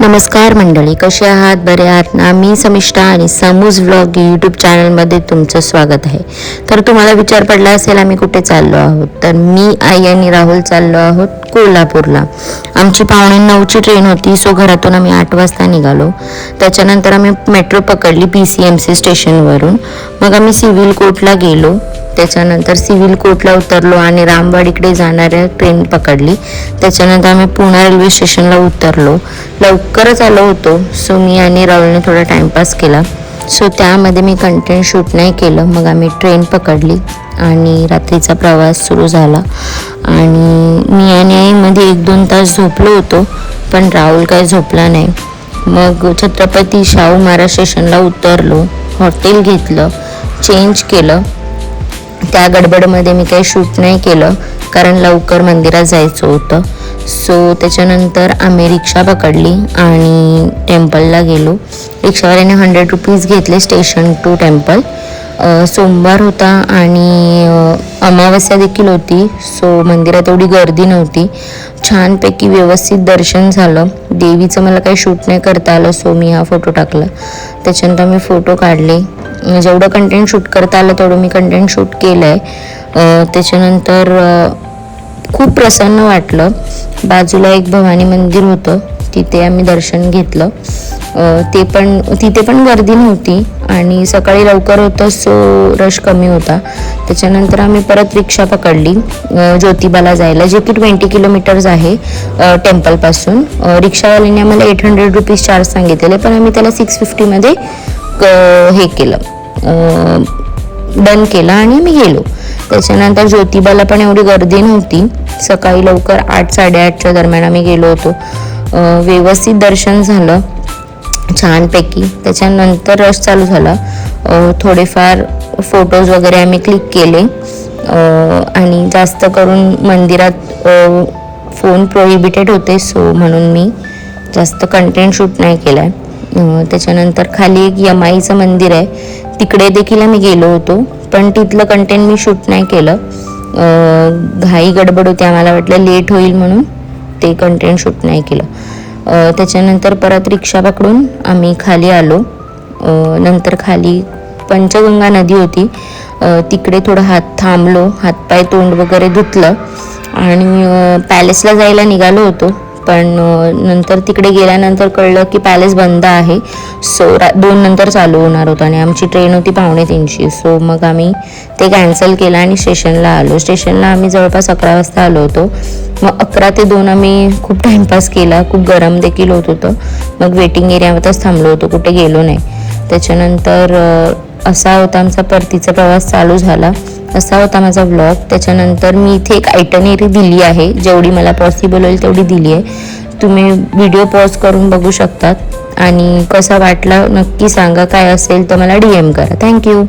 नमस्कार मंडळी, कसे आहात? बरे आहात ना? मी समिष्ठा आणि समूज व्लॉग यूट्यूब चॅनलमध्ये तुमचं स्वागत आहे. तर तुम्हाला विचार पडला असेल आम्ही कुठे चाललो आहोत. तर मी, आई आणि राहुल चाललो आहोत कोल्हापूरला. आमची 8:45ची ट्रेन होती. सो घरातून आम्ही 8 वाजता निघालो. त्याच्यानंतर आम्ही मेट्रो पकडली PCMC स्टेशनवरून. मग आम्ही सिव्हिल कोर्टला गेलो. त्याच्यानंतर सिव्हिल कोर्टला उतरलो आणि रामवाडीकडे जाणाऱ्या ट्रेन पकडली. त्याच्यानंतर आम्ही पुणे रेल्वे स्टेशनला उतरलो. लवकरच आलो होतो. सो मी आणि राहुलने थोडा टाईमपास केला. सो त्यामध्ये मी कंटेंट शूट नाही केलं. मग आम्ही ट्रेन पकडली आणि रात्रीचा प्रवास सुरू झाला. आणि मी आणि आईमध्ये 1-2 तास झोपलो होतो, पण राहुल काही झोपला नाही. मग छत्रपती शाहू महाराज स्टेशनला उतरलो. हॉटेल घेतलं, चेंज केलं. त्या गडबडमध्ये मी काही शूट नाही केलं कारण लवकर मंदिरात जायचं होतं. सो त्याच्यानंतर आम्ही रिक्षा पकडली आणि टेम्पलला गेलो. रिक्षावाल्याने 100 रुपीज घेतले स्टेशन टू टेम्पल. सोमवार होता आणि अमावस्या देखील होती. सो मंदिरात एवढी गर्दी नव्हती. छानपैकी व्यवस्थित दर्शन झालं. देवीचं मला काही शूट नाही करता आलं, सो मी हा फोटो टाकला. त्याच्यानंतर मी फोटो काढले. जेवढं कंटेंट शूट करता आलं तेवढं मी कंटेंट शूट केलं आहे. त्याच्यानंतर खूप प्रसन्न वाटलं. बाजूला एक भवानी मंदिर होतं, तिथे आम्ही दर्शन घेतलं. तिथे पण गर्दी नव्हती आणि सकाळी लवकर होतं, सो रश कमी होता. त्याच्यानंतर आम्ही परत रिक्षा पकडली ज्योतिबाला जायला, जे की 20 किलोमीटर्स आहे टेम्पलपासून. रिक्षावाल्याने आम्हाला 800 रुपीज चार्ज सांगितलेले, पण आम्ही त्याला 650मध्ये हे केलं, डन केलं आणि मी गेलो. त्याच्यानंतर ज्योतिबाला पण एवढी गर्दी नव्हती. सकाळी लवकर 8-8:30च्या दरम्यान आम्ही गेलो होतो. व्यवस्थित दर्शन झालं छानपैकी. त्याच्यानंतर रश चालू झाला. थोडेफार फोटोज वगैरे आम्ही क्लिक केले आणि जास्त करून मंदिरात फोन प्रोहिबिटेड होते, सो म्हणून मी जास्त कंटेंट शूट नाही केला आहे. त्याच्यानंतर खाली एक यमाईचं मंदिर आहे, तिकडे देखील आम्ही गेलो होतो, पण तिथलं कंटेंट मी शूट नाही केलं. घाई गडबड होती, आम्हाला वाटलं लेट होईल म्हणून ते कंटेंट शूट नाही केलं. त्याच्यानंतर परत रिक्षा पकडून आम्ही खाली आलो. नंतर खाली पंचगंगा नदी होती, तिकडे थोडं थांबलो, हातपाय तोंड वगैरे धुतलं आणि पॅलेसला जायला निघालो होतो. पण नंतर तिकडे गेल्यानंतर कळलं की पॅलेस बंद आहे. सो 2 नंतर चालू होणार होतं आणि आमची ट्रेन होती 2:45ची. सो मग आम्ही ते कॅन्सल केलं आणि स्टेशनला आलो. स्टेशनला आम्ही जवळपास 11 वाजता आलो होतो. मग 11 ते 2 आम्ही खूप टाईमपास केला. खूप गरम देखील होत होतं. मग वेटिंग एरियामध्येच थांबलो होतो, कुठे गेलो नाही. त्याच्यानंतर असा होता आमचा परतीचा प्रवास चालू झाला. असा होता माझा व्लॉग. त्याच्यानंतर मी इथे एक आयटनरी दिली आहे, जेवढी मला पॉसिबल होईल तेवढी दिली आहे. तुम्ही व्हिडिओ पॉज करून बघू शकतात आणि कसा वाटला नक्की सांगा. काय असेल तर मला DM करा. थँक्यू.